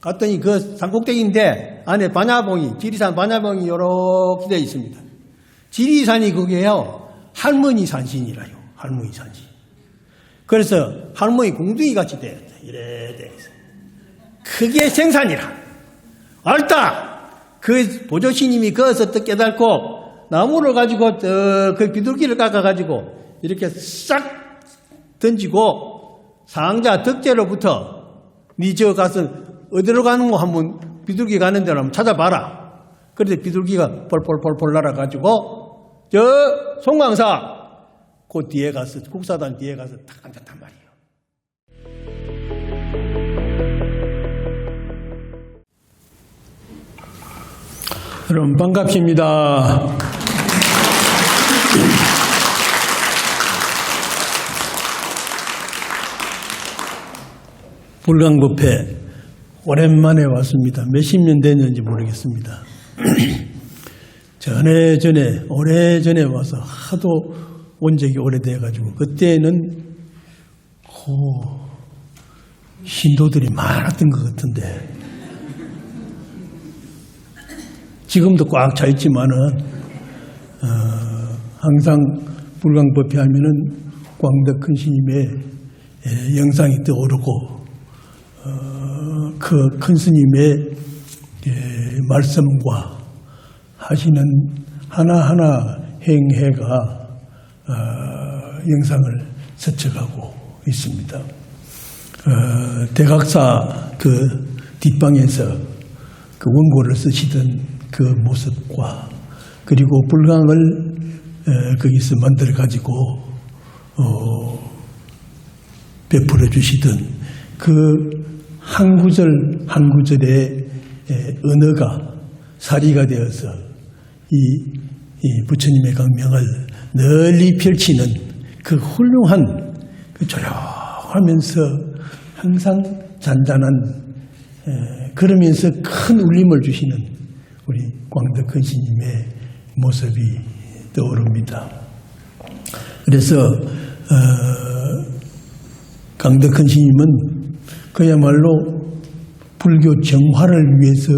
갔더니 그 산꼭대기인데 안에 반야봉이, 지리산 반야봉이 이렇게 되어 있습니다. 지리산이 그게요, 할머니 산신이라요. 할머니 산신. 그래서 할머니 공둥이 같이 되어 있다. 이래 되어 있어요. 그게 생산이라. 알다! 그 보조스님이 거기서 또 깨닫고 나무를 가지고 그 비둘기를 깎아가지고 이렇게 싹 던지고 상자 덕제로부터 니 저 가서 어디로 가는 거 한번 비둘기 가는 데로 한번 찾아봐라. 그런데 비둘기가 폴폴폴폴 날아가지고 저 송광사 그 뒤에 가서 국사단 뒤에 가서 딱 앉았단 말이에요. 여러분 반갑습니다. 불광법회 오랜만에 왔습니다. 몇십 년 됐는지 모르겠습니다. 오래전에 와서 하도 온 적이 오래돼가지고 그때는 신도들이 많았던 것 같은데 지금도 꽉 차 있지만은 항상 불광법회 하면은 광덕 큰 스님의 영상이 떠오르고 그 큰 스님의 말씀과 하시는 하나하나 행해가 영상을 스쳐가고 있습니다. 대각사 그 뒷방에서 그 원고를 쓰시던 그 모습과 그리고 불광을 거기서 만들어 가지고 베풀어 주시던 그 한 구절 한 구절의 언어가 사리가 되어서 이 부처님의 강명을 널리 펼치는 그 훌륭한 그 조용하면서 항상 잔잔한 그러면서 큰 울림을 주시는 우리 광덕 큰 스님의 모습이 떠오릅니다. 그래서 광덕 큰 스님은 그야말로 불교 정화를 위해서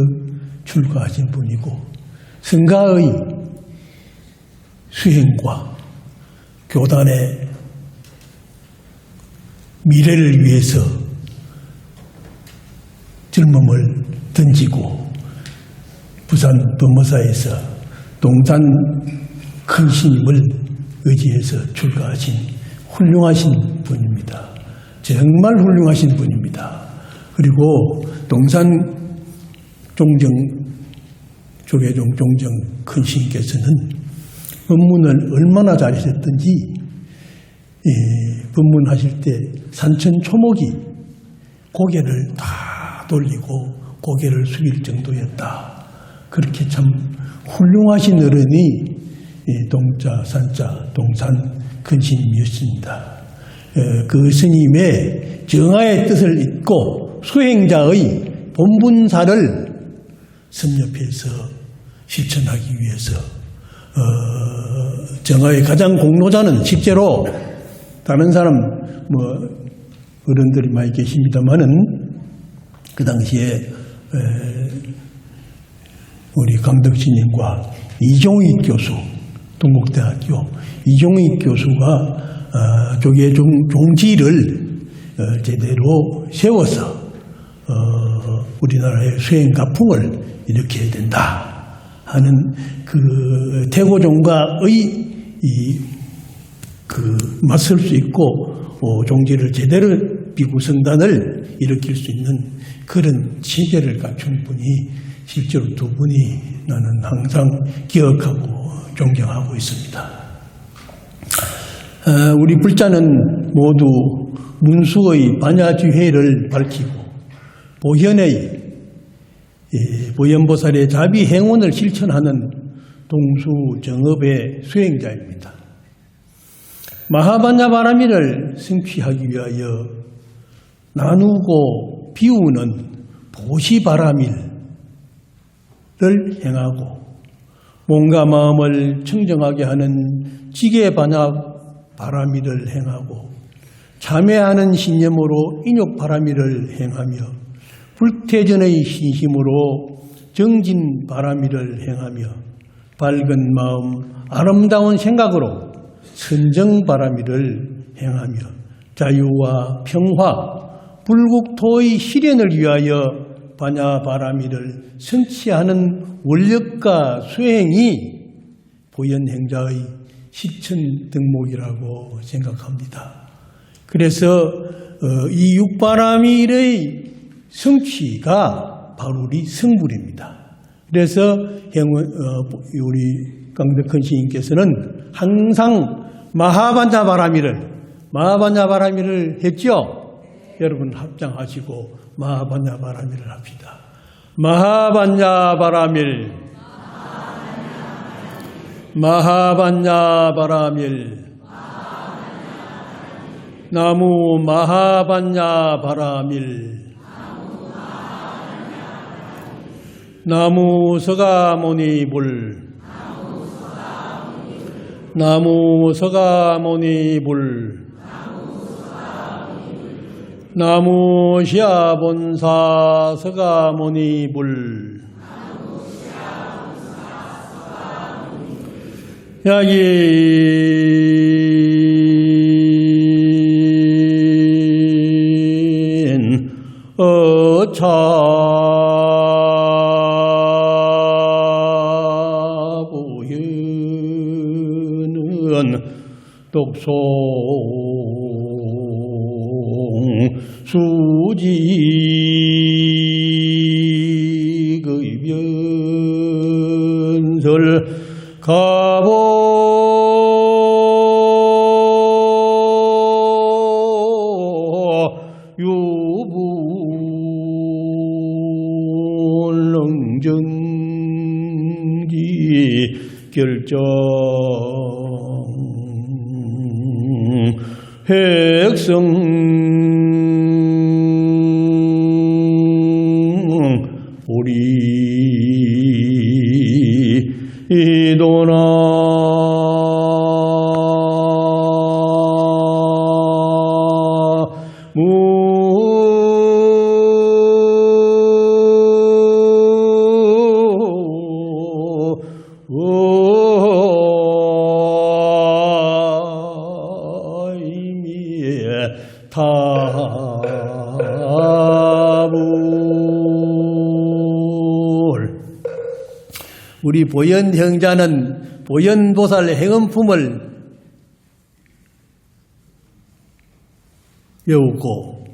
출가하신 분이고 성가의 수행과 교단의 미래를 위해서 젊음을 던지고 부산 법무사에서 동산 큰 스님을 의지해서 출가하신 훌륭하신 분입니다. 정말 훌륭하신 분입니다. 그리고 동산 조계종 종정 큰 스님께서는 법문을 얼마나 잘하셨던지 법문하실 때 산천 초목이 고개를 다 돌리고 고개를 숙일 정도였다. 그렇게 참 훌륭하신 어른이 동자, 산자, 동산 큰 스님이었습니다. 그 스님의 정화의 뜻을 잇고 수행자의 본분사를 섭렵해서 실천하기 위해서 정화의 가장 공로자는 실제로 다른 사람 어른들이 많이 계십니다만은 그 당시에 우리 광덕 스님과 이종익 교수, 동국대학교 이종익 교수가 조계종 종지를 제대로 세워서 우리나라의 수행 가풍을 일으켜야 된다 하는 그 태고종가의 맞설 수 있고 종지를 제대로 비구성단을 일으킬 수 있는 그런 체계를 갖춘 분이 실제로 두 분이 나는 항상 기억하고 존경하고 있습니다. 우리 불자는 모두 문수의 반야주회를 밝히고 보현보살의 자비행원을 실천하는 동수정업의 수행자입니다. 마하반야바라미를 성취하기 위하여 나누고 비우는 보시바라밀을 행하고 몸과 마음을 청정하게 하는 지게반야바라밀을 행하고 참회하는 신념으로 인욕바라밀을 행하며 불태전의 신심으로 정진 바람이를 행하며 밝은 마음 아름다운 생각으로 선정 바람이를 행하며 자유와 평화 불국토의 실현을 위하여 반야 바람이를 성취하는 원력과 수행이 보현행자의 시천 덕목이라고 생각합니다. 그래서 이 육바람일의 성취가 바로 우리 성불입니다. 그래서 우리 강덕헌 스님께서는 항상 마하반자 바람이를 했죠. 여러분 합장하시고 마하반자 바람이를 합시다. 마하반자 바람일, 마하반자 바람일, 나무 마하반자 바람일, 나무 서가모니불, 나무 서가모니불, 나무 시아본사 서가모니불, 야긴 어차부현은 독송 수직의 변설 가보 유불능정기 결정 핵성 우리 이도나 우리 보현형자는 보현보살 행음품을 외우고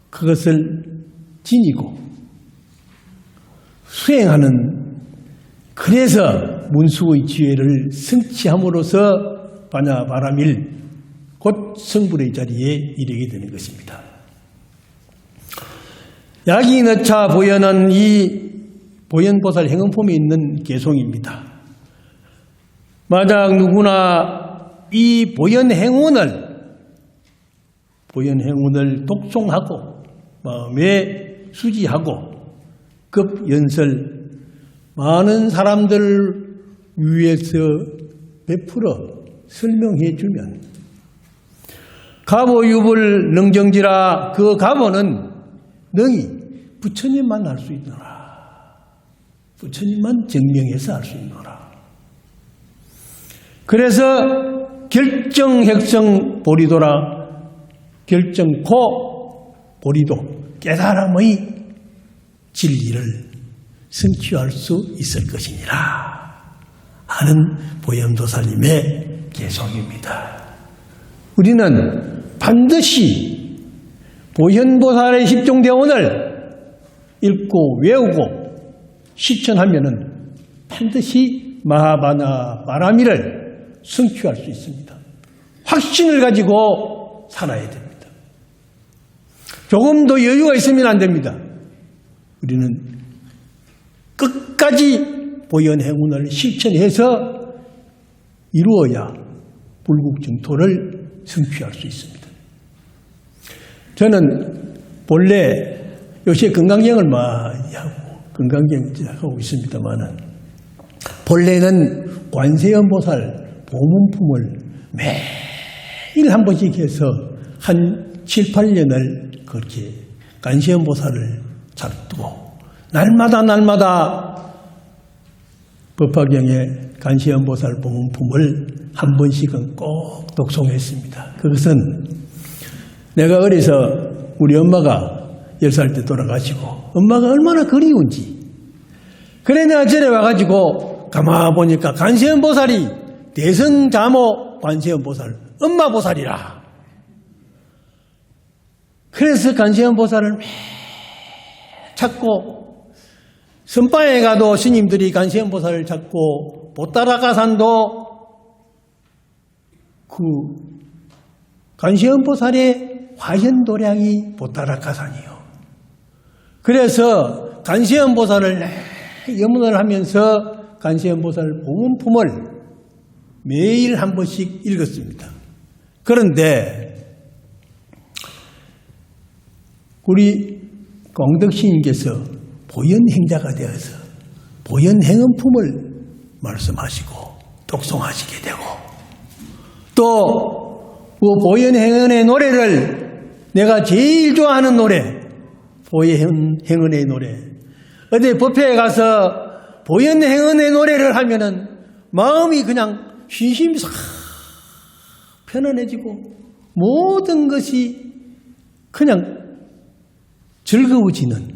그것을 지니고 수행하는, 그래서 문수의 지혜를 성취함으로써 반야바람일 곧 성불의 자리에 이르게 되는 것입니다. 야기너차 보현은 이 보현보살 행음품이 있는 개송입니다. 만약 누구나 이 보현행운을 독송하고 마음에 수지하고 급연설 많은 사람들 위해서 베풀어 설명해 주면 가보유불 능정지라, 그 가보는 능히 부처님만 알 수 있노라. 부처님만 증명해서 알 수 있노라. 그래서 결정핵성 보리도라, 결정코 보리도 깨달음의 진리를 성취할 수 있을 것이니라 하는 보현보살님의 개송입니다. 우리는 반드시 보현보살의 십종대원을 읽고 외우고 실천하면은 반드시 마하바나 바라미를 성취할 수 있습니다. 확신을 가지고 살아야 됩니다. 조금 더 여유가 있으면 안 됩니다. 우리는 끝까지 보현행운을 실천해서 이루어야 불국정토를 성취할 수 있습니다. 저는 본래 요새 건강경을 많이 하고 건강경하고 있습니다만은, 본래는 관세음보살 보문품을 매일 한 번씩 해서 한 7, 8년을 그렇게 관세음보살을 잡두고 날마다 법화경에 간시연보살 봉헌품을 한 번씩은 꼭 독송했습니다. 그것은 내가 어려서 우리 엄마가 10살 때 돌아가시고 엄마가 얼마나 그리운지 그래 내가 절에 와가지고 가만 보니까 간시연보살이 대성자모 관세음보살 엄마보살이라. 그래서 간세음보살을 매 찾고 선바에 가도 스님들이 간세음보살을 찾고 보따라가산도 그 간세음보살의 화현도량이 보따라가산이요. 그래서 간세음보살을 염원을 하면서 간세음보살 봉헌품을 매일 한 번씩 읽었습니다. 그런데 우리 공덕스님께서 보현행자가 되어서 보현행언품을 말씀하시고 독송하시게 되고 또 그 보현행언의 노래를 내가 제일 좋아하는 노래 보현행언의 노래 어디 법회에 가서 보현행언의 노래를 하면은 마음이 그냥 신심이 싹 편안해지고 모든 것이 그냥 즐거워지는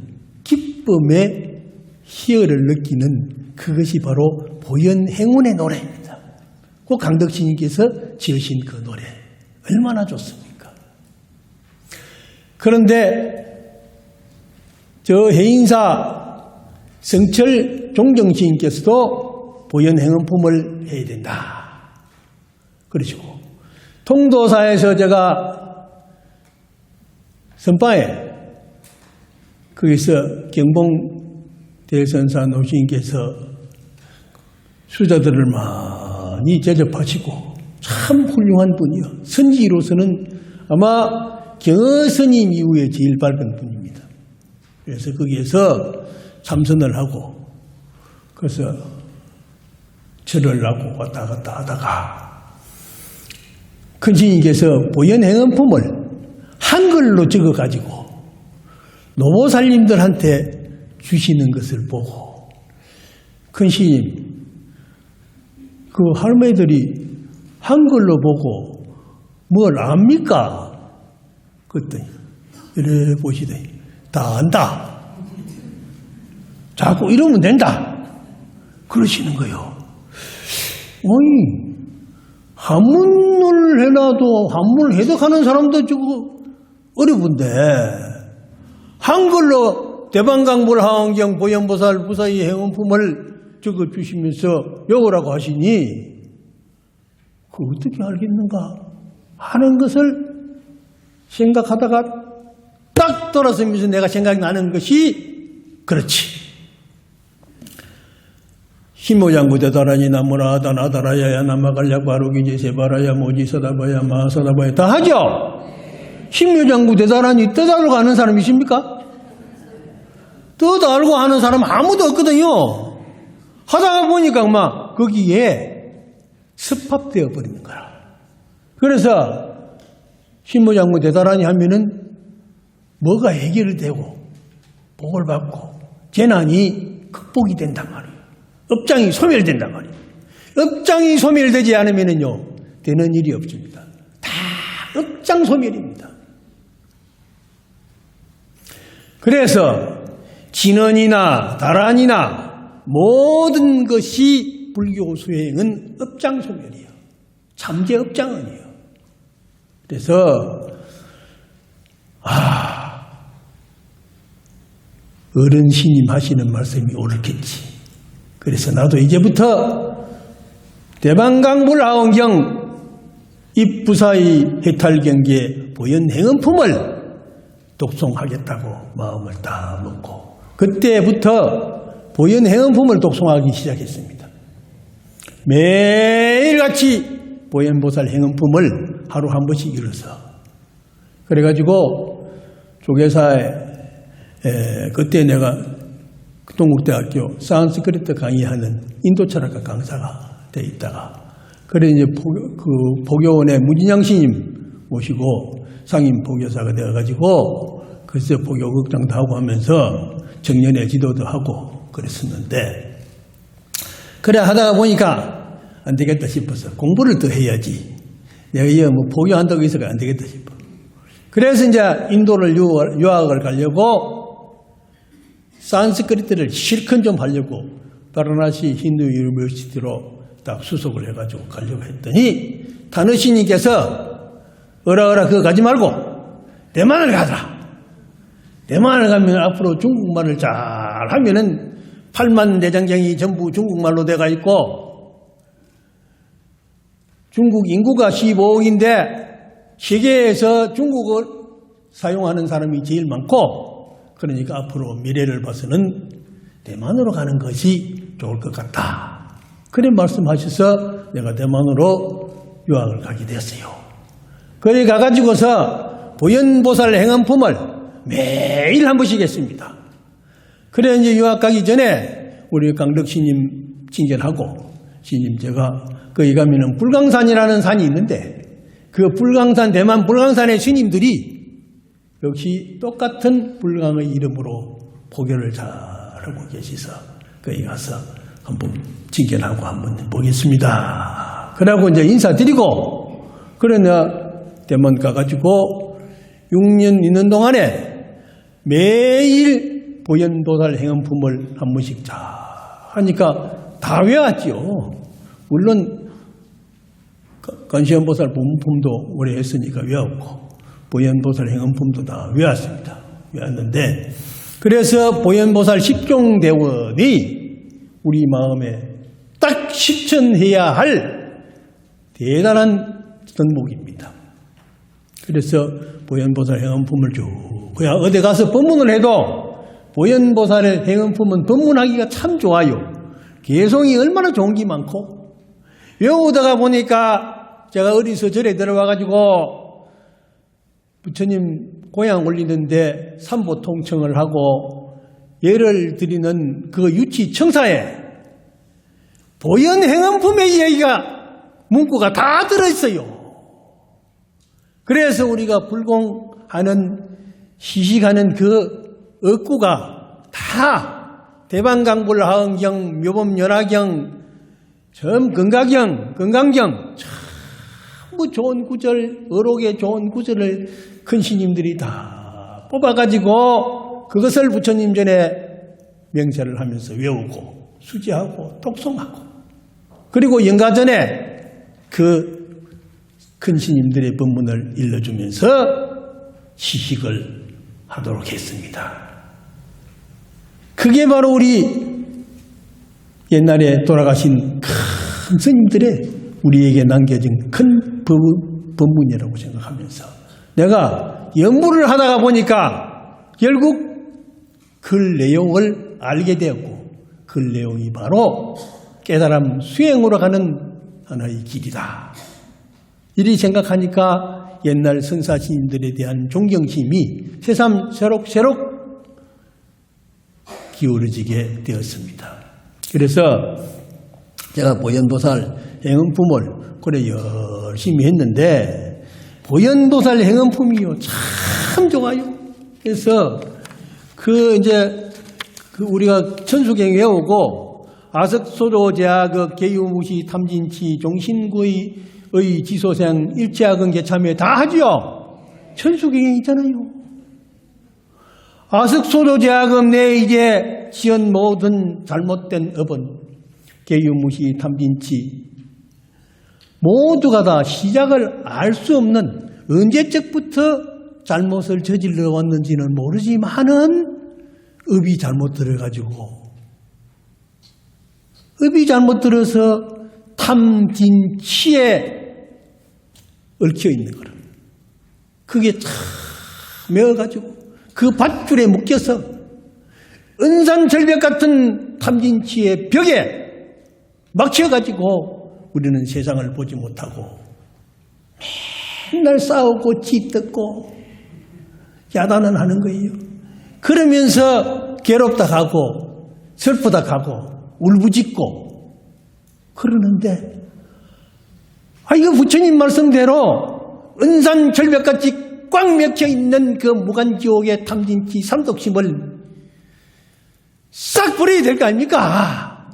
기쁨의 희열을 느끼는 그것이 바로 보현행운의 노래입니다. 그 강덕스님께서 지으신 그 노래 얼마나 좋습니까? 그런데 저 해인사 성철 종정스님께서도 보현행운품을 해야 된다. 그러시고 통도사에서 제가 선바에 거기서 경봉 대선사 노신께서 수자들을 많이 제접하시고 참 훌륭한 분이요. 선지로서는 아마 경스님 이후에 제일 밝은 분입니다. 그래서 거기에서 참선을 하고 그래서 절을 하고 왔다 갔다 하다가 큰 스님께서 보현행언품을 한글로 적어가지고 노보살님들한테 주시는 것을 보고 큰 스님 그 할머니들이 한글로 보고 뭘 압니까? 그랬더니 이래 보시더니 다 안다. 자꾸 이러면 된다. 그러시는 거예요. 아니 한문을 해놔도 한문을 해석하는 사람도 저거 어려운데 한글로 대방강불하원경 보현보살 무사히 행언품을 적어주시면서 외우라고 하시니 그 어떻게 알겠는가 하는 것을 생각하다가 딱 돌아서면서 내가 생각나는 것이 그렇지. 힘모장구 대다라니 나무라 다나다라야야 나마갈약 바로기지 세바라야 모지 서다바야 마 서다바야 다 하죠? 힘모장구 대다라니 뜻 알고 하는 사람 있습니까? 뜻 알고 하는 사람 아무도 없거든요. 하다가 보니까 막 거기에 습합되어 버리는 거라. 그래서 신무장구 대다라니 하면은 뭐가 해결되고 복을 받고 재난이 극복이 된단 말이에요. 업장이 소멸된단 말이에요. 업장이 소멸되지 않으면은요 되는 일이 없습니다. 다 업장 소멸입니다. 그래서 진언이나 다란이나 모든 것이 불교 수행은 업장 소멸이에요. 잠재 업장은이에요. 그래서 어른 스님 하시는 말씀이 옳겠지. 그래서 나도 이제부터 대방강불하원경 입부사의 해탈경계 보현행언품을 독송하겠다고 마음을 딱 먹고 그때부터 보현행언품을 독송하기 시작했습니다. 매일같이 보현보살 행언품을 하루 한 번씩 읽어서 그래가지고 조계사에 그때 내가 동국대학교 산스크리트 강의하는 인도철학과 강사가 돼 있다가 그래 이제 포교원의 무진양 스님 모시고 상임 포교사가 되어가지고 그래서 포교극장도 하고 하면서 청년의 지도도 하고 그랬었는데, 그래 하다가 보니까 안 되겠다 싶어서 공부를 더 해야지. 내가 이거 뭐 포교한다고 해서가 안 되겠다 싶어. 그래서 이제 인도를 유학을 가려고 산스크리트를 실컷 좀 하려고 바라나시 힌두 유니버시티로 딱 수속을 해가지고 가려고 했더니 타느시님께서 어라 그거 가지 말고 대만을 가라. 대만을 가면 앞으로 중국말을 잘 하면은 8만 대장경이 전부 중국말로 돼가 있고 중국 인구가 15억인데 세계에서 중국을 사용하는 사람이 제일 많고 그러니까 앞으로 미래를 봐서는 대만으로 가는 것이 좋을 것 같다. 그래 말씀하셔서 내가 대만으로 유학을 가게 됐어요. 거기 가가지고서 보현보살 행언품을 매일 한 번씩 했습니다. 그래 이제 유학 가기 전에 우리 강덕스님 칭견하고 스님 제가 거기 가면은 불광산이라는 산이 있는데 그 불광산 대만 불광산의 스님들이 역시 똑같은 불광의 이름으로 포교를 잘하고 계셔서 거기 가서 한번 칭견하고 한번 보겠습니다. 그러고 이제 인사드리고 그래 내가 대만 가가지고 6년 있는 동안에 매일 보현보살 행언품을 한 번씩 잘 하니까 다 외웠지요. 물론 관세음보살 본품도 오래 했으니까 외웠고 보현보살 행언품도 다 외웠습니다. 외웠는데 그래서 보현보살 10종 대원이 우리 마음에 딱 실천해야 할 대단한 덕목입니다. 그래서 보현보살 행언품을 쭉 그냥 어디 가서 법문을 해도 보현보살의 행언품은 법문하기가 참 좋아요. 개성이 얼마나 좋은 게 많고 외우다가 보니까 제가 어디서 절에 들어와가지고 부처님 고향 올리는데 삼보 통청을 하고 예를 드리는 그 유치청사에 보현 행언품의 얘기가 문구가 다 들어있어요. 그래서 우리가 불공하는 시식하는 그 억구가 다 대방강불 하은경 묘범연화경 건강경 전부 좋은 구절 어록의 좋은 구절을 큰 스님들이 다 뽑아가지고 그것을 부처님 전에 명세를 하면서 외우고 수지하고 독송하고 그리고 영가전에 그 큰 스님들의 법문을 일러주면서 시식을 하도록 했습니다. 그게 바로 우리 옛날에 돌아가신 큰 스님들의 우리에게 남겨진 큰 법문이라고 생각하면서 내가 연구를 하다가 보니까 결국 글 내용을 알게 되었고 그 내용이 바로 깨달음 수행으로 가는 하나의 길이다. 이리 생각하니까 옛날 선사스님들에 대한 존경심이 새삼 새록새록 기울어지게 되었습니다. 그래서 제가 보현보살 행언품을 그래 열심히 했는데 보현보살 행언품이요 참 좋아요. 그래서 이제 우리가 천수경 외우고 아석소조제약 개유무시 탐진치 종신구의 지소생 일체학은 개참에 다 하지요. 천수경에 있잖아요. 아석소조제약은 내 이제 지은 모든 잘못된 업은 개유무시 탐진치 모두가 다 시작을 알 수 없는 언제적부터 잘못을 저질러 왔는지는 모르지만은 업이 잘못 들어가지고 업이 잘못 들어서 탐진치에 얽혀 있는 거라. 그게 참 매어가지고 그 밧줄에 묶여서 은산절벽 같은 탐진치의 벽에 막혀가지고 우리는 세상을 보지 못하고 맨날 싸우고 찌뜯고 야단을 하는 거예요. 그러면서 괴롭다 가고 슬프다 가고 울부짖고 그러는데 이거 부처님 말씀대로 은산절벽같이 꽉 맥혀 있는 그 무간지옥의 탐진치 삼독심을 싹 버려야 될 거 아닙니까?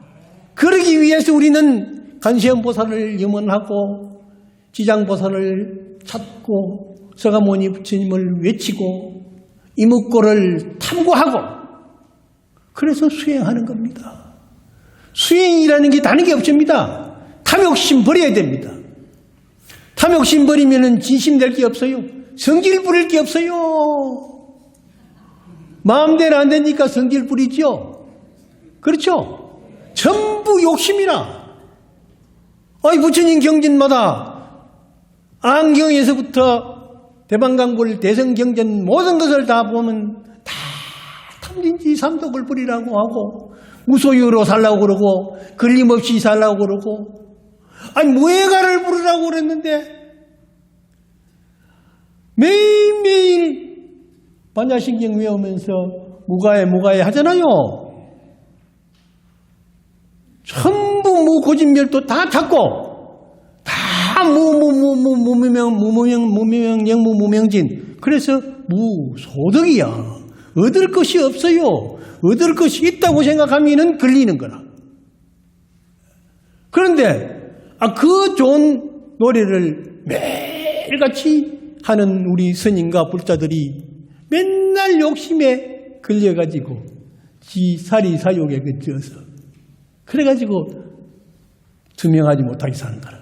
그러기 위해서 우리는 관세음보살을 염원하고 지장보살을 찾고 서가모니 부처님을 외치고 이목고를 탐구하고 그래서 수행하는 겁니다. 수행이라는 게 다른 게 없습니다. 탐욕심 버려야 됩니다. 탐욕심 버리면 진심될 게 없어요. 성질 부릴 게 없어요. 마음대로 안 되니까 성질 부리죠. 그렇죠? 전부 욕심이라. 아이 부처님 경전마다 안경에서부터 대방강불 대성경전 모든 것을 다 보면 다 탐진치 삼독을 부리라고 하고 무소유로 살라고 그러고 걸림없이 살라고 그러고 아니 무해가를 부르라고 그랬는데 매일매일 반야신경 외우면서 무가해 하잖아요. 전부 무고진멸도 다 찾고 다 무명무명 영무무명진 그래서 무소득이야. 얻을 것이 없어요. 얻을 것이 있다고 생각하면 걸리는 거라. 그런데 그 좋은 노래를 매일같이 하는 우리 스님과 불자들이 맨날 욕심에 걸려가지고 지 사리사욕에 그쳐서 그래가지고 투명하지 못하게 사는 거라.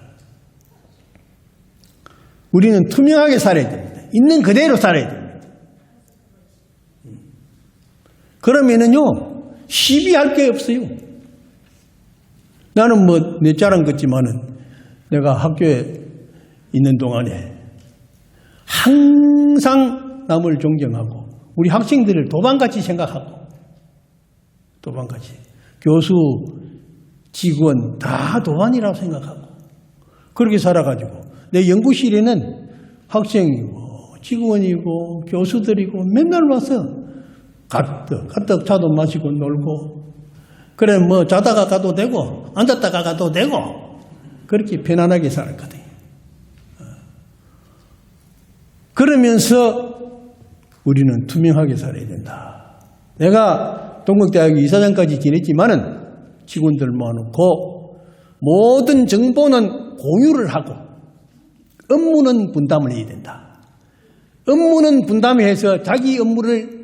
우리는 투명하게 살아야 됩니다. 있는 그대로 살아야 됩니다. 그러면은요 시비할 게 없어요. 나는 내 자랑 같지만은 내가 학교에 있는 동안에 항상 남을 존경하고 우리 학생들을 도반같이 생각하고 도반같이 교수, 직원 다 도반이라고 생각하고 그렇게 살아가지고 내 연구실에는 학생이고 직원이고 교수들이고 맨날 와서 가뜩 차도 마시고 놀고 그래 자다가 가도 되고 앉았다가 가도 되고 그렇게 편안하게 살았거든요. 그러면서 우리는 투명하게 살아야 된다. 내가 동국대학교 이사장까지 지냈지만은 직원들 모아놓고 모든 정보는 공유를 하고 업무는 분담을 해야 된다. 업무는 분담해서 자기 업무를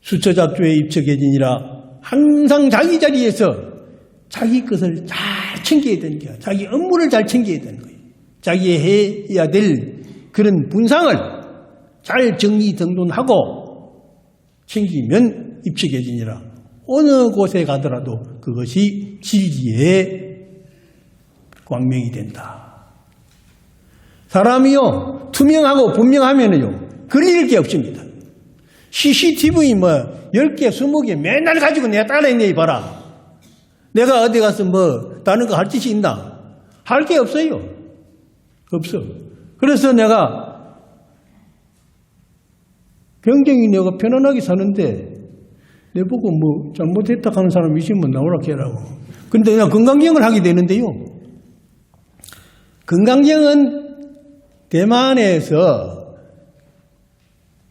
수처작조에 입처계진이라 항상 자기 자리에서 자기 것을 잘 챙겨야 되는 거야. 자기 업무를 잘 챙겨야 되는 거예요. 자기 해야 될 그런 분상을 잘 정리정돈하고 챙기면 입처계진이라 어느 곳에 가더라도 그것이 진리의 광명이 된다. 사람이요 투명하고 분명하면요 걸릴 게 없습니다. CCTV 10개, 20개 맨날 가지고 내가 따라했네, 봐라. 내가 어디 가서 다른 거 할 짓이 있나? 할 게 없어요. 없어. 그래서 내가 굉장히 내가 편안하게 사는데 내보고 잘못했다 하는 사람 있으면 나오라 해라고. 근데 내가 건강경을 하게 되는데요. 건강경은 대만에서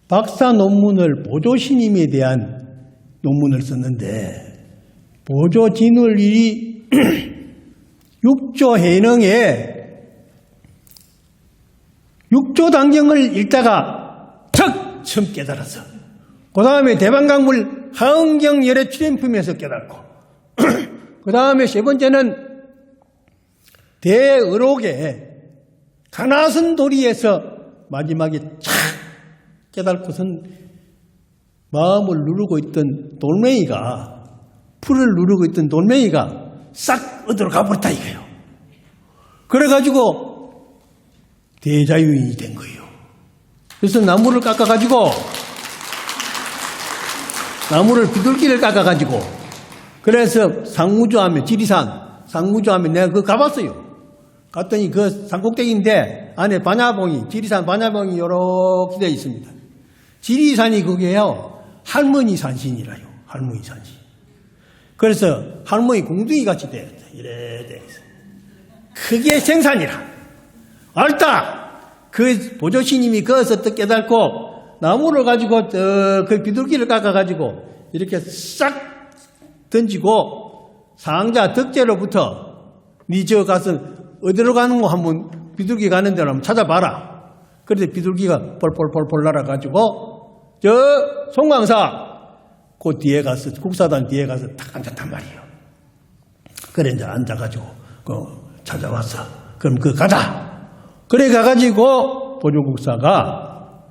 박사 논문을 보조신임에 대한 논문을 썼는데 보조진울이 6조 해능에 6조 단경을 읽다가 턱 처음 깨달았어. 그 다음에 대방강물 하은경 열애 출연품에서 깨닫고 그 다음에 세 번째는 대의록의 가나선 도리에서 마지막에 착 깨달고선 마음을 누르고 있던 돌멩이가 풀을 누르고 있던 돌멩이가 싹 어디로 가버렸다 이거예요. 그래가지고 대자유인이 된 거예요. 그래서 나무를 깎아가지고 나무를 비둘기를 깎아가지고 그래서 상무조하면 지리산 상무조하면 내가 그거 가봤어요. 갔더니 그 산꼭대기인데 안에 반야봉이 지리산 반야봉이 이렇게 되어 있습니다. 지리산이 그게요 할머니 산신이라요. 할머니 산신. 그래서 할머니 공둥이 같이 되어 있어요. 이래 되어 있어요. 그게 생산이라. 알다. 그 보조신님이 거기서 또 깨닫고 나무를 가지고 그 비둘기를 깎아가지고 이렇게 싹 던지고 상자 덕제로부터 니 저 가서 어디로 가는 거 한번 비둘기 가는 데로 한번 찾아봐라. 그래서 비둘기가 폴폴폴폴 날아가지고 저 송광사 그 뒤에 가서 국사단 뒤에 가서 딱 앉았단 말이에요. 그래 이제 앉아가지고 찾아왔어. 그럼 가자. 그래 가가지고 보조국사가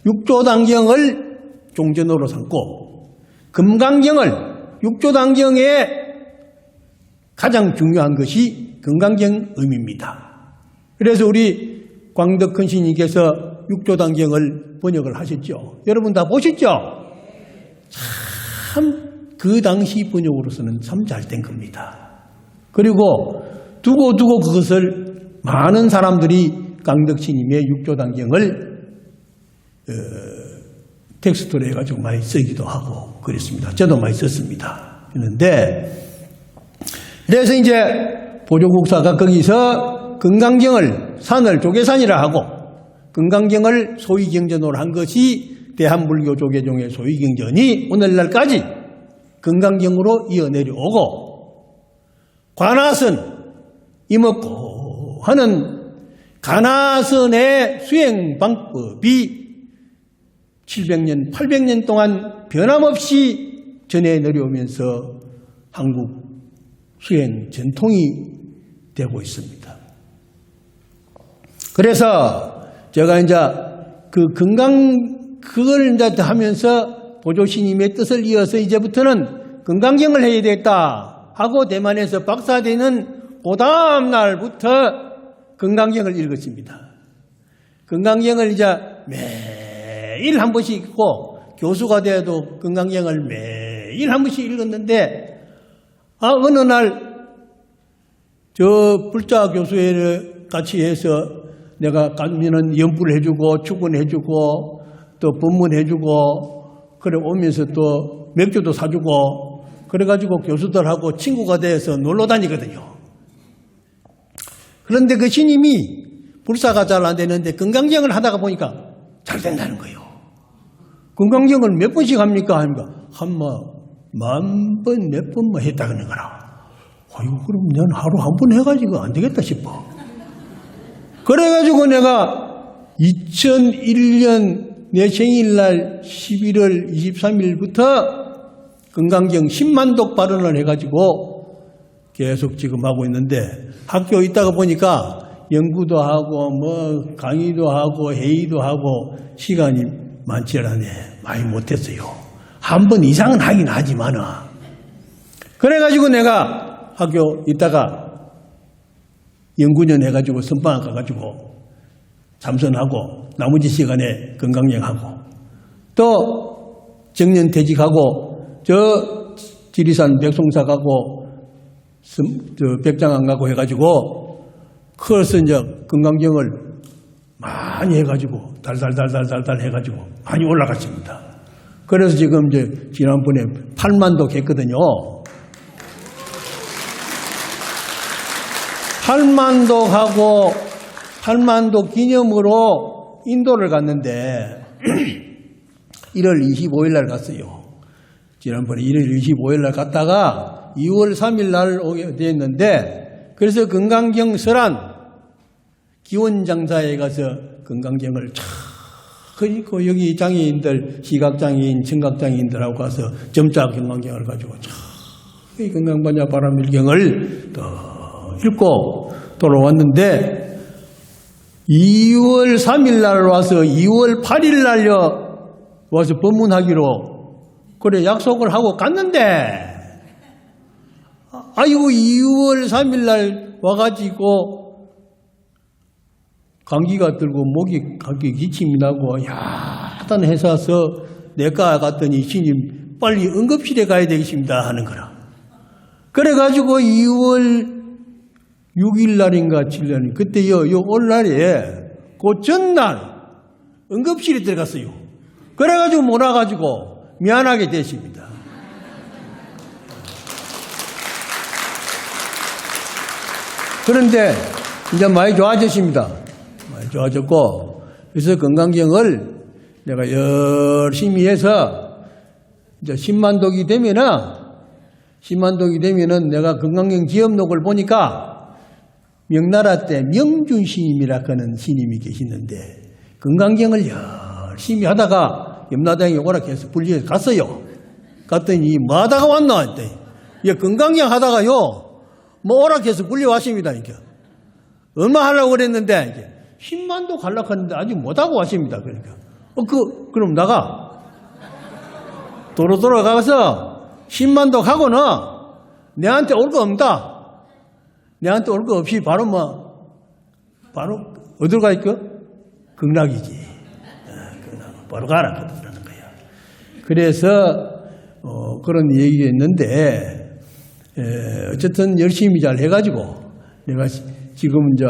육조단경을 종전으로 삼고 금강경을 육조단경의 가장 중요한 것이 금강경 의미입니다. 그래서 우리 광덕큰 스님께서 육조단경을 번역을 하셨죠. 여러분 다 보셨죠? 참 그 당시 번역으로서는 참 잘 된 겁니다. 그리고 두고 그것을 많은 사람들이 광덕 스님의 육조단경을 텍스트로 해가지고 많이 쓰기도 하고 그랬습니다. 저도 많이 썼습니다. 그런데 그래서 이제 보조국사가 거기서 금강경을 산을 조계산이라 하고 금강경을 소위경전으로 한 것이 대한불교 조계종의 소위경전이 오늘날까지 금강경으로 이어내려오고 관아선 이먹고 하는 관아선의 수행 방법이 700년, 800년 동안 변함없이 전해 내려오면서 한국 수행 전통이 되고 있습니다. 그래서 제가 이제 그걸 이제 하면서 보조스님의 뜻을 이어서 이제부터는 금강경을 해야 되겠다 하고 대만에서 박사되는 그 다음 날부터 금강경을 읽었습니다. 금강경을 이제 매일 한 번씩 읽고 교수가 되어도 금강경을 매일 한 번씩 읽었는데 어느 날 저 불자 교수회를 같이 해서 내가 가면은 연부를 해주고 축원해주고 또 법문해주고 그래 오면서 또 맥주도 사주고 그래가지고 교수들하고 친구가 돼서 놀러 다니거든요. 그런데 그 스님이 불사가 잘 안 되는데 금강경을 하다가 보니까 잘 된다는 거예요. 금강경을 몇 번씩 합니까? 합니까? 만 번, 몇 번만 했다 그러는 거라. 아이고, 그럼 난 하루 한 번 해가지고 안 되겠다 싶어. 그래가지고 내가 2001년 내 생일날 11월 23일부터 금강경 10만독 발언을 해가지고 계속 지금 하고 있는데 학교 있다가 보니까 연구도 하고 뭐 강의도 하고 회의도 하고 시간이 많지 않네. 많이 못했어요. 한 번 이상은 하긴 하지만은. 그래가지고 내가 학교 있다가 연구년 해가지고 선방학 가가지고 참선하고 나머지 시간에 금강경하고 또 정년퇴직하고 저 지리산 백송사 가고 저 백장안 가고 해가지고 그래서 이제 금강경을 많이 해가지고 달달달달달달 해가지고 많이 올라갔습니다. 그래서 지금 이제 지난번에 8만독 했거든요. 8만독 하고 8만독 기념으로 인도를 갔는데 1월 25일 날 갔어요. 지난번에 1월 25일 날 갔다가 2월 3일 날 오게 됐는데 그래서 금강경 설안 기원장사에 가서 금강경을 그리고 여기 장애인들, 시각장애인, 청각장애인들하고 가서 점자 금강경을 가지고 이 금강반야 바람일경을 또 읽고 돌아왔는데 2월 3일 날 와서 2월 8일 날요 와서 법문하기로 그래 약속을 하고 갔는데 아이고 2월 3일 날 와가지고 감기가 들고 목이 감기 기침이 나고 야단 해서서 내과 갔더니 신임 빨리 응급실에 가야 되겠습니다 하는 거라. 그래가지고 2월 6일 날인가 7일 그때 요 올날에 그 전날 응급실에 들어갔어요. 그래가지고 못 와가지고 미안하게 됐습니다. 그런데 이제 많이 좋아졌습니다. 많이 좋아졌고, 그래서 건강경을 내가 열심히 해서 이제 10만독이 되면은 내가 건강경 지엽록을 보니까 명나라 때 명준 스님이라 하는 스님이 계시는데 건강경을 열심히 하다가 염라대왕이 오라 해서 불리해서 갔어요. 갔더니 뭐 하다가 왔나 했더니 건강경 하다가요 뭐 오라 해서 불려왔습니다. 이게 얼마 하려고 그랬는데 이제 10만도 가려고 하는데 아직 못하고 왔습니다. 그러니까 그럼 나가 도로 돌아가서 10만도 가고는 내한테 올 거 없다. 내한테 올 거 없이 바로 바로 어디로 갈까? 극락이지. 극락. 바로 가라. 그러는 거야. 그래서 그런 얘기가 있는데 어쨌든 열심히 잘 해가지고 내가 지금 이제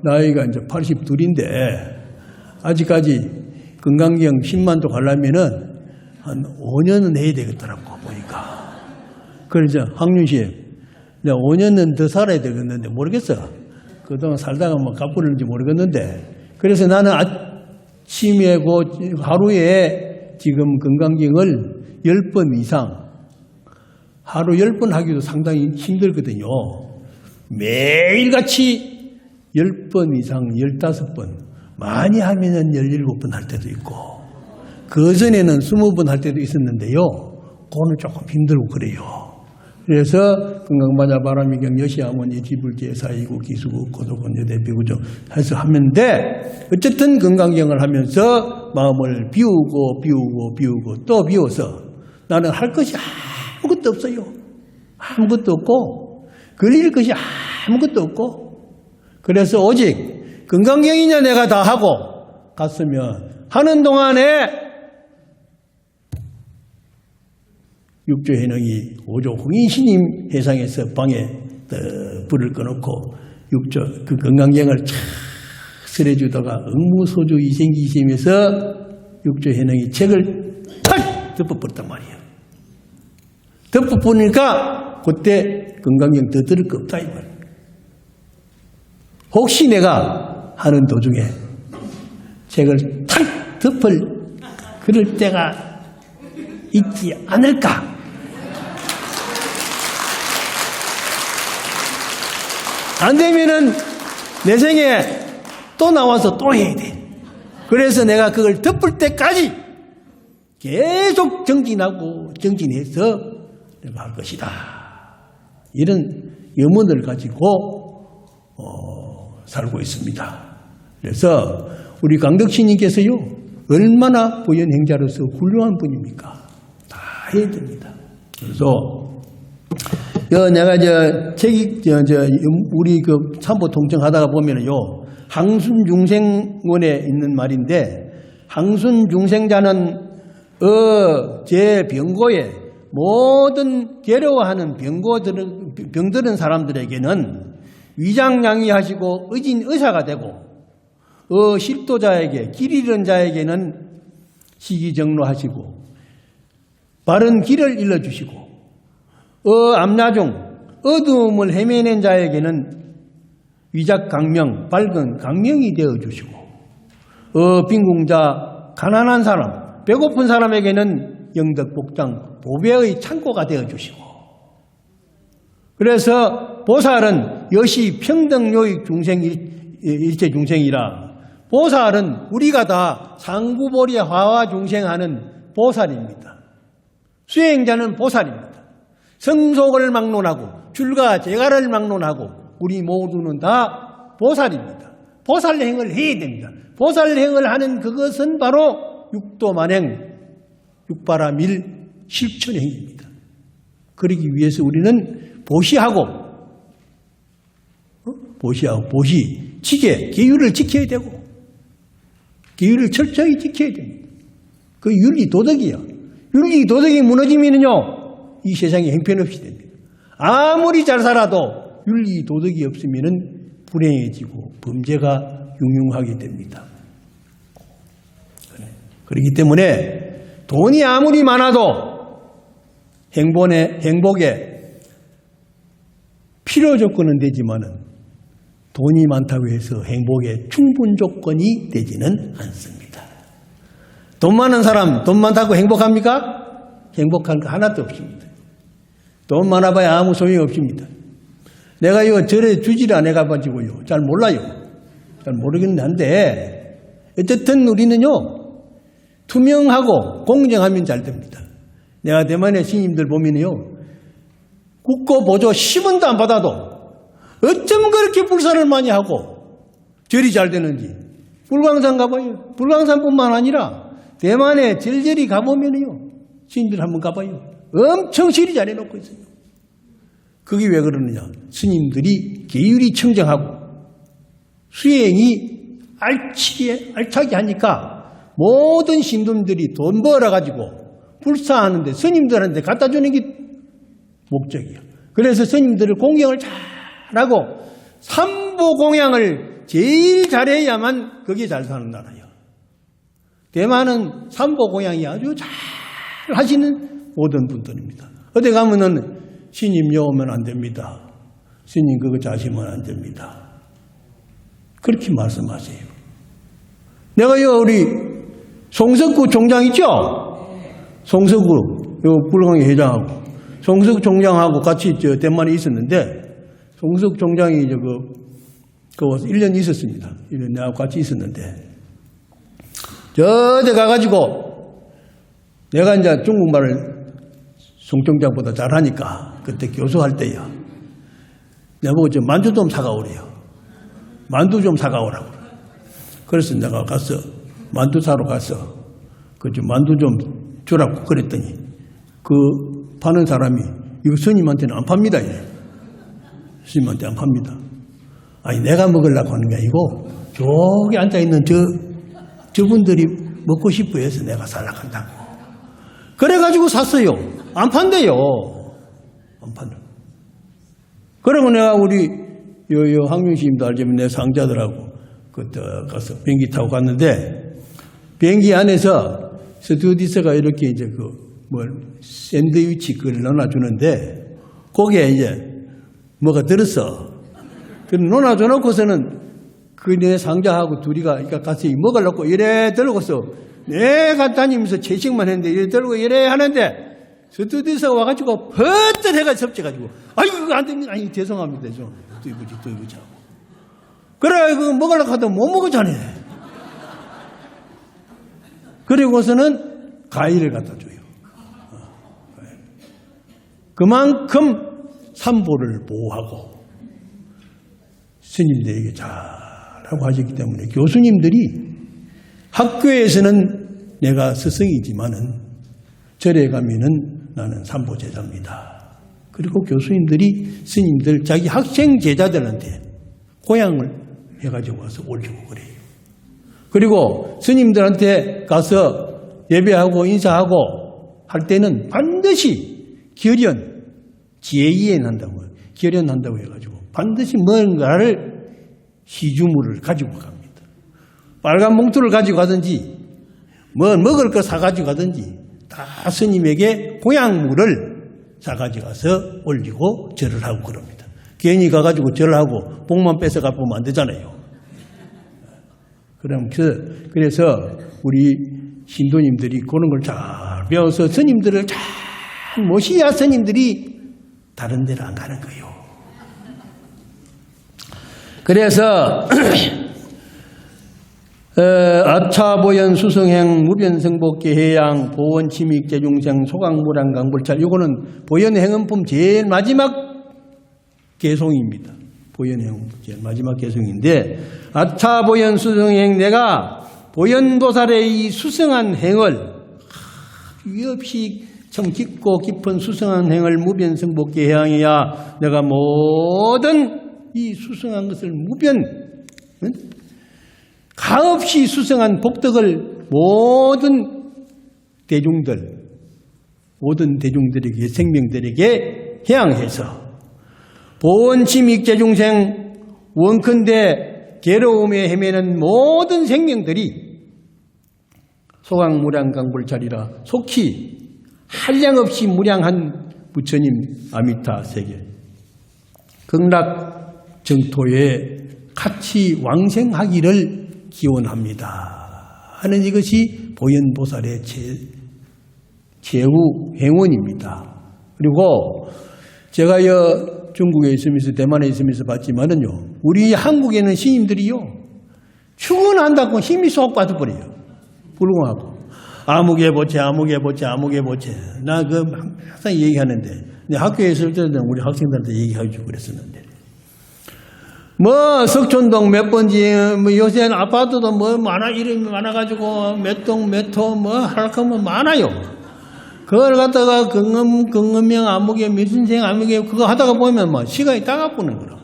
나이가 이제 82인데 아직까지 건강경 10만도 가려면은 한 5년은 해야 되겠더라고 보니까. 그래서 황윤씨 내가 5년은 더 살아야 되겠는데 모르겠어. 그동안 살다가 뭐 갚으는지 모르겠는데 그래서 나는 아침에고 하루에 지금 건강경을 10번 이상 하루 10번 하기도 상당히 힘들거든요. 매일같이 10번 이상 15번 많이 하면은 17번 할 때도 있고 그전에는 20번 할 때도 있었는데요. 그거는 조금 힘들고 그래요. 그래서 건강반야 바람이경 여시아모니 지불제 사이고 기수고 고독건조 대비구조 해서 하는데 어쨌든 건강경을 하면서 마음을 비우고 또 비워서 나는 할 것이 아무것도 없어요. 아무것도 없고 걸릴 것이 아무것도 없고 그래서 오직 건강경이냐 내가 다 하고 갔으면 하는 동안에 육조 해능이 오조 홍인신임 해상에서 방에 불을 꺼놓고 육조 그 건강경을 착 설해주다가 응무소주 이생기심에서 육조 해능이 책을 탁 덮어버렸단 말이에요. 덮어보니까 그때 건강경 더 들을 거 없다 이 말. 혹시 내가 하는 도중에 책을 탁 덮을 그럴 때가 있지 않을까? 안 되면은 내 생에 또 나와서 또 해야 돼. 그래서 내가 그걸 덮을 때까지 계속 정진해서 내가 할 것이다. 이런 염원을 가지고 살고 있습니다. 그래서 우리 강덕신님께서요 얼마나 보현행자로서 훌륭한 분입니까? 다 해야 됩니다. 그래서 내가 책이 우리 그 참보 통증하다가 보면은요 항순중생원에 있는 말인데 항순중생자는 제 병고에 모든 괴로워하는 병들은 사람들에게는 위장양의하시고 의진 의사가 되고 실도자에게 길 잃은 자에게는 시기정로하시고 바른 길을 일러주시고 암나중 어두움을 헤매낸 자에게는 위작강명 밝은 강명이 되어주시고 빈궁자 가난한 사람 배고픈 사람에게는 영덕복장 보배의 창고가 되어주시고 그래서 보살은 여시 평등요익 중생 일체 중생이라 보살은 우리가 다 상구보리 화화 중생하는 보살입니다. 수행자는 보살입니다. 성속을 막론하고 줄과 제가를 막론하고 우리 모두는 다 보살입니다. 보살행을 해야 됩니다. 보살행을 하는 그것은 바로 육도만행, 육바라밀 실천행입니다. 그러기 위해서 우리는 보시하고 지계, 계율을 지켜야 되고 계율을 철저히 지켜야 됩니다. 그 윤리 도덕이야. 윤리 도덕이 무너지면요 이 세상에 형편없이 됩니다. 아무리 잘 살아도 윤리 도덕이 없으면 불행해지고 범죄가 융융하게 됩니다. 그렇기 때문에 돈이 아무리 많아도 행복에 필요 조건은 되지만은 돈이 많다고 해서 행복의 충분 조건이 되지는 않습니다. 돈 많은 사람, 돈 많다고 행복합니까? 행복한 거 하나도 없습니다. 돈 많아봐야 아무 소용이 없습니다. 내가 이거 절에 주지를 안 해가지고요. 잘 몰라요. 잘 모르겠는데 한데, 어쨌든 우리는요, 투명하고 공정하면 잘 됩니다. 내가 대만의 스님들 보면요, 국고 보조 10원도 안 받아도 어쩜 그렇게 불사를 많이 하고 절이 잘 되는지. 불광산 가봐요. 불광산뿐만 아니라 대만에 절절히 가보면요, 스님들 한번 가봐요. 엄청 절이 잘 해놓고 있어요. 그게 왜 그러느냐. 스님들이 계율이 청정하고 수행이 알차게 하니까 모든 신도들이 돈 벌어가지고 불사하는데 스님들한테 갖다 주는 게 목적이야. 그래서 스님들을 공경을 잘하고 삼보 공양을 제일 잘해야만 그게 잘 사는 나라예요. 대만은 삼보 공양이 아주 잘 하시는 모든 분들입니다. 어디 가면은 스님 여 오면 안 됩니다. 스님 그거 자시면 안 됩니다. 그렇게 말씀하세요. 내가 요 우리 송석구 총장 있죠? 송석구 요 불광의 회장하고 송석 총장하고 같이 대만에 있었는데, 송석 총장이 그 1년 있었습니다. 1년 내가 같이 있었는데, 저대 가가지고 내가 이제 중국말을 송 총장보다 잘하니까 그때 교수할 때야. 내가 저 만두 좀 사가오래요. 만두 좀 사가오라고. 그래서 내가 가서 만두 사러 가서 그 만두 좀 주라고 그랬더니 그 파는 사람이 이거 스님한테는 안 팝니다. 스님한테 안 팝니다. 아니 내가 먹으려고 하는 게 아니고 저기 앉아있는 저분들이 먹고 싶어 해서 내가 살라고 한다고. 그래가지고 샀어요. 안 판대요. 안 판다. 그러고 내가 우리 요 항명스님도 알지만 내 상자들하고 그때 가서 비행기 타고 갔는데, 비행기 안에서 스튜어디스가 이렇게 이제 샌드위치 그걸 넣어주는데, 거기에 이제 뭐가 들었어. 그걸 넣어줘놓고서는 그 내 상자하고 둘이가 같이 먹으려고 이래 들고서 내가 다니면서 채식만 했는데 이래 들고 이래 하는데, 스튜어디스가 와가지고 퍼뜩 해가 접져가지고 아이고 그거 안 됩니다. 아니 죄송합니다. 좀 또 이거지. 그래 그거 먹으려고 하다 못 먹었잖아요. 그리고서는 과일을 갖다 줘요. 그만큼 삼보를 보호하고 스님들에게 잘하고 하셨기 때문에 교수님들이 학교에서는 내가 스승이지만은 절에 가면은 나는 삼보 제자입니다. 그리고 교수님들이 스님들 자기 학생 제자들한테 고향을 해가지고 와서 올리고 그래요. 그리고 스님들한테 가서 예배하고 인사하고 할 때는 반드시 결연, 지혜이행한다고, 결연한다고 해가지고 반드시 뭔가를 시주물을 가지고 갑니다. 빨간 봉투를 가지고 가든지 뭐 먹을 거 사가지고 가든지 다 스님에게 고향물을 사가지고 가서 올리고 절을 하고 그럽니다. 괜히 가가지고 절을 하고 복만 뺏어가 보면 안 되잖아요. 그래서 우리 신도님들이 그런 걸 잘 배워서 스님들을 잘 모셔야 스님들이 다른 데로 안 가는 거예요. 그래서 아차보연 수성행 무변성복계 해양 보원 침익 제중생 소강무량 강불찰, 이거는 보연행은품 제일 마지막 개송입니다. 보연행은품 제일 마지막 개송인데, 아차보연 수성행, 내가 보연도살의 이 수성한 행을 위 없이 참 깊고 깊은 수성한 행을 무변성복계 해양이야, 내가 모든 이 수성한 것을 가없이 수성한 복덕을 모든 대중들에게, 생명들에게 해양해서 보원침익제중생, 원컨대 괴로움에 헤매는 모든 생명들이 소강무량강불찰이라 속히 한량없이 무량한 부처님 아미타 세계 극락 정토에 같이 왕생하기를 기원합니다 하는 이것이 보현보살의 최후 행원입니다. 그리고 제가 중국에 있으면서 대만에 있으면서 봤지만은요, 우리 한국에는 스님들이요, 출근한다고 힘이 쏙 빠져버려요. 불공하고. 아무개 보채, 아무개 보채, 아무개 보채. 나 항상 얘기하는데, 학교에 있을 때는 우리 학생들한테 얘기해주고 그랬었는데. 석촌동 몇 번지, 요새는 아파트도 이름이 많아가지고, 몇 동, 몇 호, 할 거면 많아요. 그걸 갖다가 경음명 아무개, 미순생 아무개, 그거 하다가 보면 시간이 따가쁘는 거라.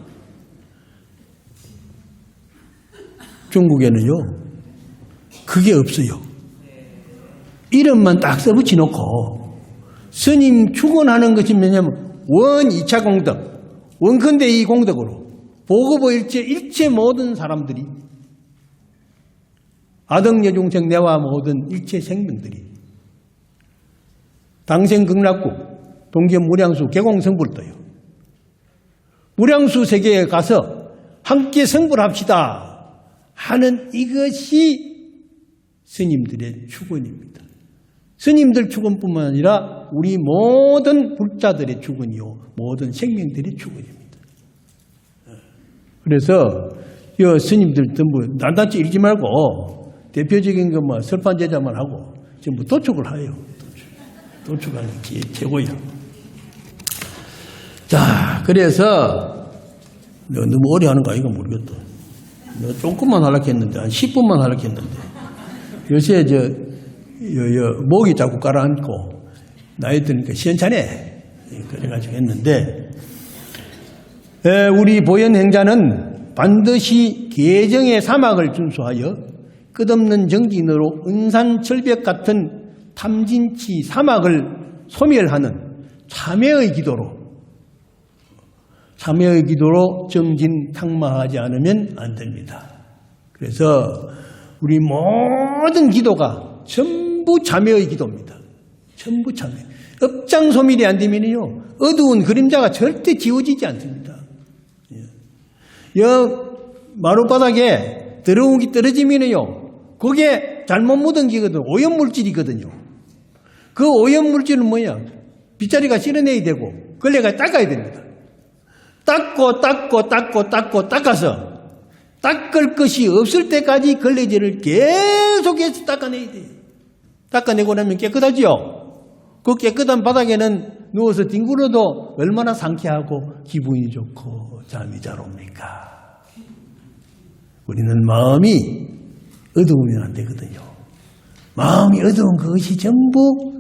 중국에는요, 그게 없어요. 이름만 딱 써붙여 놓고, 스님 축원하는 것이 뭐냐면, 원 2차 공덕, 원컨대 이 공덕으로, 보급의 일체 모든 사람들이, 아덕여중생 내와 모든 일체 생명들이, 당생극락국, 동계 무량수, 개공성불을 떠요. 무량수 세계에 가서 함께 성불합시다 하는 이것이 스님들의 축원입니다. 스님들 축원뿐만 아니라 우리 모든 불자들의 축원이요, 모든 생명들의 축원입니다. 그래서 이 스님들 전부 낱낱이 읽지 말고 대표적인 거 설판제자만 하고 전부 도축을 해요. 도축하는 게 최고예요. 자, 그래서 너무 오래 하는 거 아이가 모르겠다. 내가 조금만 하려고 했는데 한 10분만 하려고 했는데 요새 목이 자꾸 가라앉고 나이 드니까 시원찮네. 그래가지고 했는데 우리 보현행자는 반드시 계정의 사막을 준수하여 끝없는 정진으로 은산철벽 같은 탐진치 사막을 소멸하는 참회의 기도로 정진탁마하지 않으면 안 됩니다. 그래서 우리 모든 기도가 전부 참회의 기도입니다. 전부 참회. 업장 소멸이 안 되면요, 어두운 그림자가 절대 지워지지 않습니다. 마룻바닥에 더러운 게 떨어지면요, 그게 잘못 묻은 게거든. 오염물질이거든요. 그 오염물질은 뭐야? 빗자리가 실어내야 되고, 걸레가 닦아야 됩니다. 닦아서, 닦을 것이 없을 때까지 걸레질을 계속해서 닦아내야 돼요. 닦아내고 나면 깨끗하지요? 그 깨끗한 바닥에는 누워서 뒹굴어도 얼마나 상쾌하고 기분이 좋고 잠이 잘 옵니까? 우리는 마음이 어두우면 안 되거든요. 마음이 어두운 것이 전부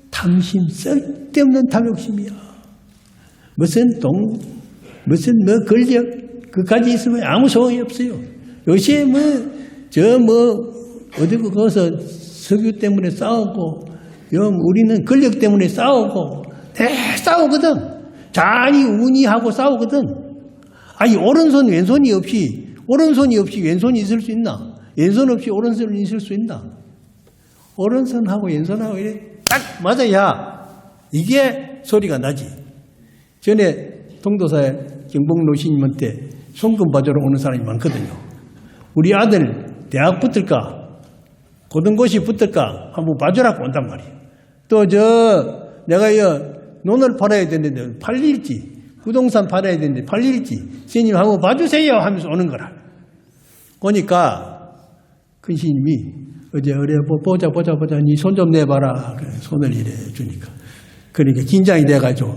탐심, 쓸데없는 탐욕심이야. 무슨 권력, 그까지 있으면 아무 소용이 없어요. 요새 어디고 거기서 석유 때문에 싸우고, 우리는 권력 때문에 싸우고, 싸우거든. 잔이 운이하고 싸우거든. 아니, 오른손, 왼손이 없이 왼손이 있을 수 있나? 왼손 없이 오른손이 있을 수 있나? 오른손하고 왼손하고 이래 딱 맞아야 이게 소리가 나지. 전에 동도사에 경복노신님한테 송금 받으러 오는 사람이 많거든요. 우리 아들 대학 붙을까? 고등고시 붙을까? 한번 봐주라고 온단 말이에요. 또 내가 논을 팔아야 되는데 팔릴지, 부동산 팔아야 되는데 팔릴지, 스님 한번 봐주세요 하면서 오는 거라. 보니까 큰 스님이 어제 보자 네 손 좀 내봐라. 손을 이래 주니까. 그러니까 긴장이 돼가지고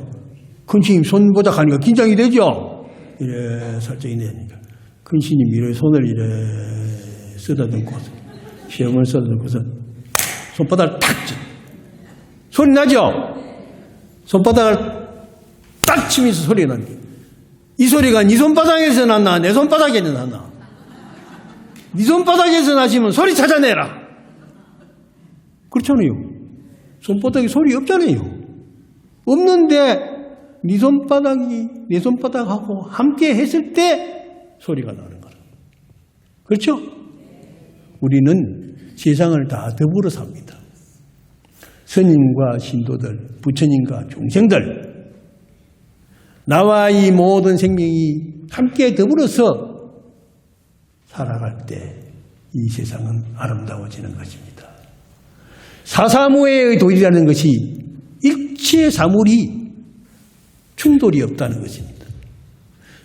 큰 스님 손 보자 하니까 긴장이 되죠. 이래 살짝 내니까 큰 스님이 이래 손을 이래 쓰다듬고 시험을 써다듬고서 손바닥을 탁 쳐. 소리 나죠? 손바닥을 딱 치면서 소리가 나는 거예요. 이 소리가 네 손바닥에서 났나 내 손바닥에서 났나? 네 손바닥에서 나시면 소리 찾아내라. 그렇잖아요. 손바닥에 소리 없잖아요. 없는데 네 손바닥이 내 손바닥하고 함께 했을 때 소리가 나는 거라. 그렇죠? 우리는 세상을 다 더불어 삽니다. 스님과 신도들, 부처님과 중생들, 나와 이 모든 생명이 함께 더불어서 살아갈 때 이 세상은 아름다워지는 것입니다. 사사모해의 도리라는 것이 일체 사물이 충돌이 없다는 것입니다.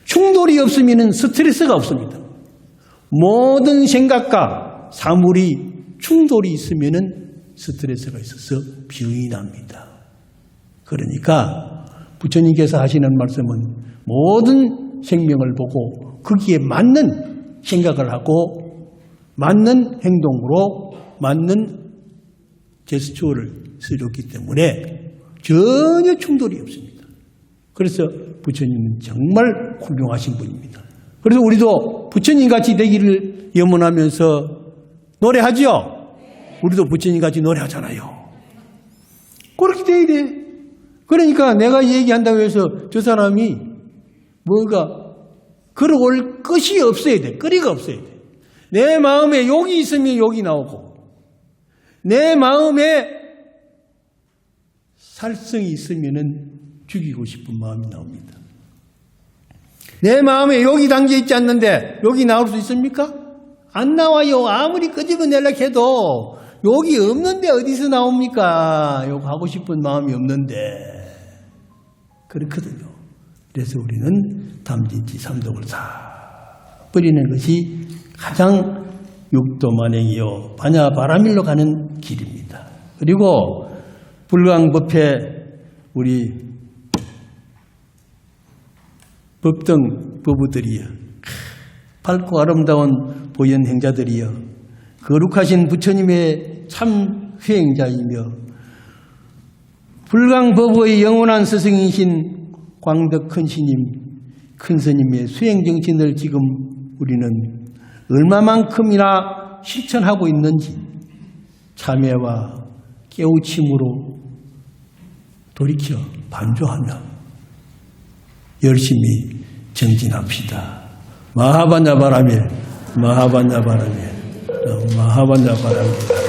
충돌이 없으면 스트레스가 없습니다. 모든 생각과 사물이 충돌이 있으면 스트레스가 있어서 병이 납니다. 그러니까 부처님께서 하시는 말씀은 모든 생명을 보고 거기에 맞는 생각을 하고 맞는 행동으로 맞는 제스처를 쓰셨기 때문에 전혀 충돌이 없습니다. 그래서 부처님은 정말 훌륭하신 분입니다. 그래서 우리도 부처님같이 되기를 염원하면서 노래하죠? 우리도 부처님같이 노래하잖아요. 그렇게 돼야 돼. 그러니까 내가 얘기한다고 해서 저 사람이 뭔가 걸어올 것이 없어야 돼. 거리가 없어야 돼. 내 마음에 욕이 있으면 욕이 나오고 내 마음에 살성이 있으면 죽이고 싶은 마음이 나옵니다. 내 마음에 욕이 담겨 있지 않는데 욕이 나올 수 있습니까? 안 나와요. 아무리 끄집어내려고 해도 욕이 없는데 어디서 나옵니까? 욕하고 싶은 마음이 없는데. 그렇거든요. 그래서 우리는 담진치 삼독을 다 버리는 것이 가장 육도만행이요 반야바라밀로 가는 길입니다. 그리고 불광법회 우리 법등 부부들이여 밝고 아름다운 보현행자들이여 거룩하신 부처님의 참 회행자이며 불광법의 영원한 스승이신 광덕 큰 스님, 큰 스님의 수행정신을 지금 우리는 얼마만큼이나 실천하고 있는지 참회와 깨우침으로 돌이켜 반조하며 열심히 정진합시다. 마하반야바라밀, 마하반야바라밀, 마하반야바라밀.